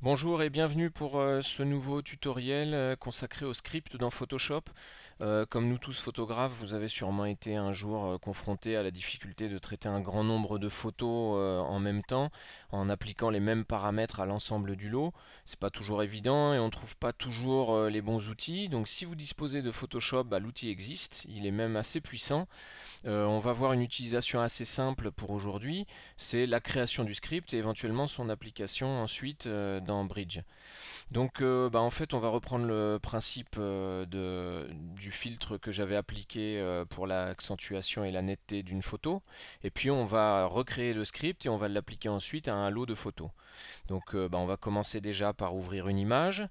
Bonjour et bienvenue pour ce nouveau tutoriel consacré au script dans Photoshop. Comme nous tous photographes, vous avez sûrement été un jour confronté à la difficulté de traiter un grand nombre de photos en même temps en appliquant les mêmes paramètres à l'ensemble du lot. C'est pas toujours évident et on ne trouve pas toujours les bons outils. Donc si vous disposez de Photoshop, l'outil existe, il est même assez puissant. On va voir une utilisation assez simple pour aujourd'hui, c'est la création du script et éventuellement son application ensuite dans Bridge. Donc en fait on va reprendre le principe du filtre que j'avais appliqué pour l'accentuation et la netteté d'une photo et puis on va recréer le script et on va l'appliquer ensuite à un lot de photos. Donc on va commencer déjà par ouvrir une image.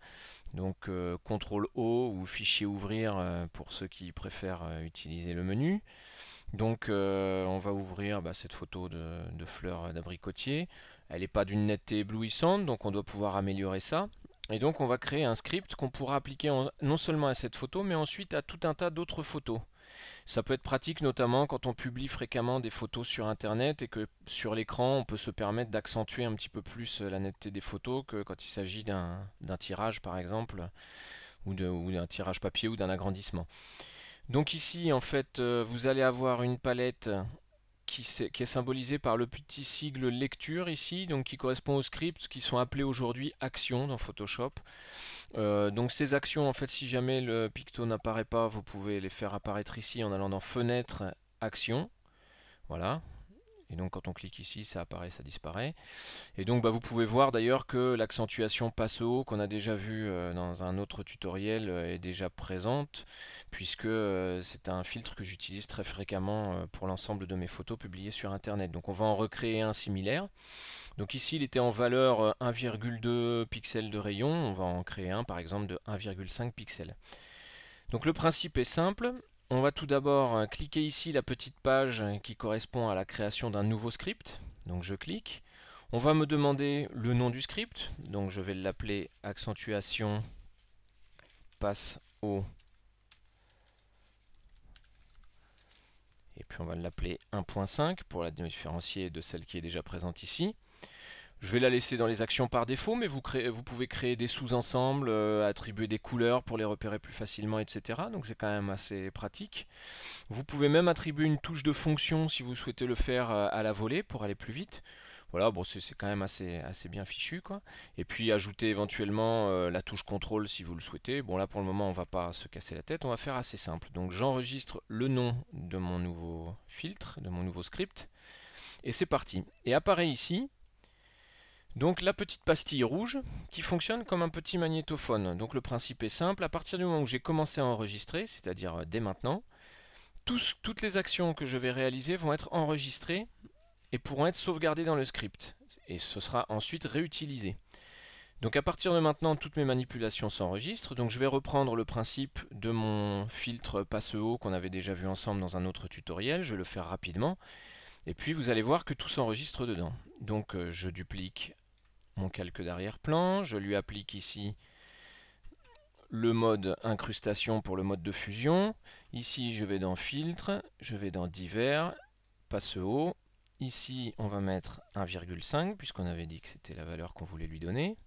Donc CTRL O ou fichier ouvrir pour ceux qui préfèrent utiliser le menu. Donc on va ouvrir cette photo de fleurs d'abricotier. Elle n'est pas d'une netteté éblouissante, donc on doit pouvoir améliorer ça. Et donc on va créer un script qu'on pourra appliquer non seulement à cette photo, mais ensuite à tout un tas d'autres photos. Ça peut être pratique notamment quand on publie fréquemment des photos sur Internet et que sur l'écran on peut se permettre d'accentuer un petit peu plus la netteté des photos que quand il s'agit d'un tirage par exemple, ou d'un tirage papier ou d'un agrandissement. Donc ici, en fait, vous allez avoir une palette qui est symbolisée par le petit sigle lecture ici, donc qui correspond aux scripts qui sont appelés aujourd'hui actions dans Photoshop. Donc ces actions, en fait, si jamais le picto n'apparaît pas, vous pouvez les faire apparaître ici en allant dans Fenêtre, Actions. Voilà. Et donc quand on clique ici, ça apparaît, ça disparaît. Et donc vous pouvez voir d'ailleurs que l'accentuation passe haut qu'on a déjà vu dans un autre tutoriel est déjà présente puisque c'est un filtre que j'utilise très fréquemment pour l'ensemble de mes photos publiées sur internet. Donc on va en recréer un similaire. Donc ici il était en valeur 1,2 pixels de rayon, on va en créer un par exemple de 1,5 pixels. Donc le principe est simple. On va tout d'abord cliquer ici la petite page qui correspond à la création d'un nouveau script. Donc je clique. On va me demander le nom du script, donc je vais l'appeler accentuation passe au, et puis on va l'appeler 1.5 pour la différencier de celle qui est déjà présente ici. Je vais la laisser dans les actions par défaut, mais vous pouvez créer des sous-ensembles, attribuer des couleurs pour les repérer plus facilement, etc. Donc c'est quand même assez pratique. Vous pouvez même attribuer une touche de fonction si vous souhaitez le faire à la volée pour aller plus vite. Voilà, bon, c'est quand même assez bien fichu, quoi. Et puis ajouter éventuellement la touche contrôle si vous le souhaitez. Bon, là pour le moment, on va pas se casser la tête, on va faire assez simple. Donc j'enregistre le nom de mon nouveau filtre, de mon nouveau script, et c'est parti. Et apparaît ici donc la petite pastille rouge qui fonctionne comme un petit magnétophone. Donc le principe est simple, à partir du moment où j'ai commencé à enregistrer, c'est-à-dire dès maintenant, toutes les actions que je vais réaliser vont être enregistrées et pourront être sauvegardées dans le script. Et ce sera ensuite réutilisé. Donc à partir de maintenant, toutes mes manipulations s'enregistrent. Donc je vais reprendre le principe de mon filtre passe-haut qu'on avait déjà vu ensemble dans un autre tutoriel. Je vais le faire rapidement. Et puis vous allez voir que tout s'enregistre dedans. Donc je duplique mon calque d'arrière-plan. Je lui applique ici le mode incrustation pour le mode de fusion. Ici, je vais dans filtre, je vais dans divers, passe haut. Ici, on va mettre 1,5 puisqu'on avait dit que c'était la valeur qu'on voulait lui donner.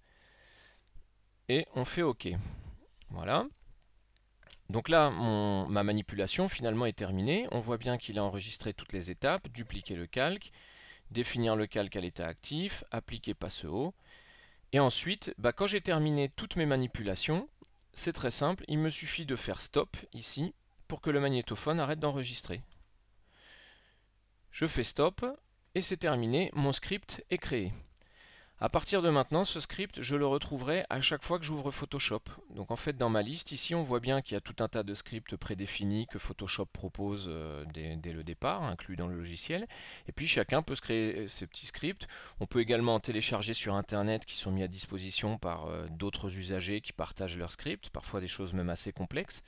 Et on fait OK. Voilà. Donc là, ma manipulation finalement est terminée. On voit bien qu'il a enregistré toutes les étapes, dupliquer le calque, définir le calque à l'état actif, appliquer passe haut. Et ensuite, quand j'ai terminé toutes mes manipulations, c'est très simple, il me suffit de faire stop ici pour que le magnétophone arrête d'enregistrer. Je fais stop et c'est terminé, mon script est créé. À partir de maintenant, ce script, je le retrouverai à chaque fois que j'ouvre Photoshop. Donc en fait, dans ma liste, ici, on voit bien qu'il y a tout un tas de scripts prédéfinis que Photoshop propose dès le départ, inclus dans le logiciel. Et puis chacun peut se créer ses petits scripts. On peut également en télécharger sur Internet qui sont mis à disposition par d'autres usagers qui partagent leurs scripts, parfois des choses même assez complexes.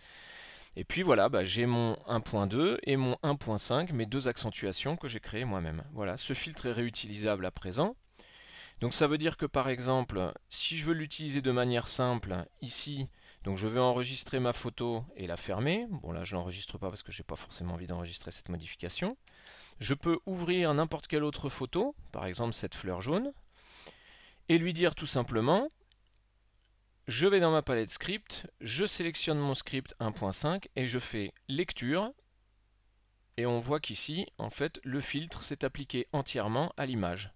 Et puis voilà, j'ai mon 1.2 et mon 1.5, mes deux accentuations que j'ai créées moi-même. Voilà, ce filtre est réutilisable à présent. Donc ça veut dire que par exemple, si je veux l'utiliser de manière simple, ici, donc je vais enregistrer ma photo et la fermer. Bon là je ne l'enregistre pas parce que je n'ai pas forcément envie d'enregistrer cette modification. Je peux ouvrir n'importe quelle autre photo, par exemple cette fleur jaune, et lui dire tout simplement, je vais dans ma palette script, je sélectionne mon script 1.5 et je fais lecture. Et on voit qu'ici, en fait, le filtre s'est appliqué entièrement à l'image.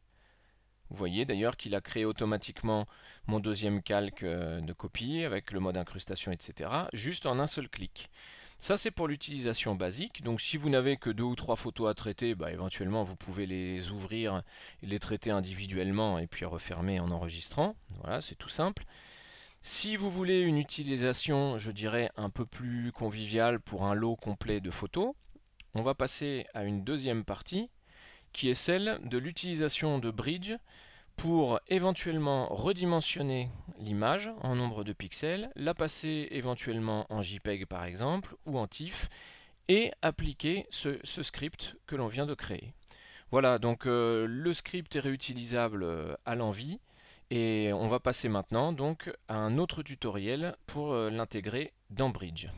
Vous voyez d'ailleurs qu'il a créé automatiquement mon deuxième calque de copie avec le mode incrustation, etc. juste en un seul clic. Ça c'est pour l'utilisation basique, donc si vous n'avez que 2 ou 3 photos à traiter, éventuellement vous pouvez les ouvrir et les traiter individuellement et puis refermer en enregistrant. Voilà, c'est tout simple. Si vous voulez une utilisation, je dirais, un peu plus conviviale pour un lot complet de photos, on va passer à une deuxième partie qui est celle de l'utilisation de Bridge pour éventuellement redimensionner l'image en nombre de pixels, la passer éventuellement en JPEG par exemple ou en TIFF et appliquer ce script que l'on vient de créer. Voilà, donc le script est réutilisable à l'envie et on va passer maintenant donc à un autre tutoriel pour l'intégrer dans Bridge.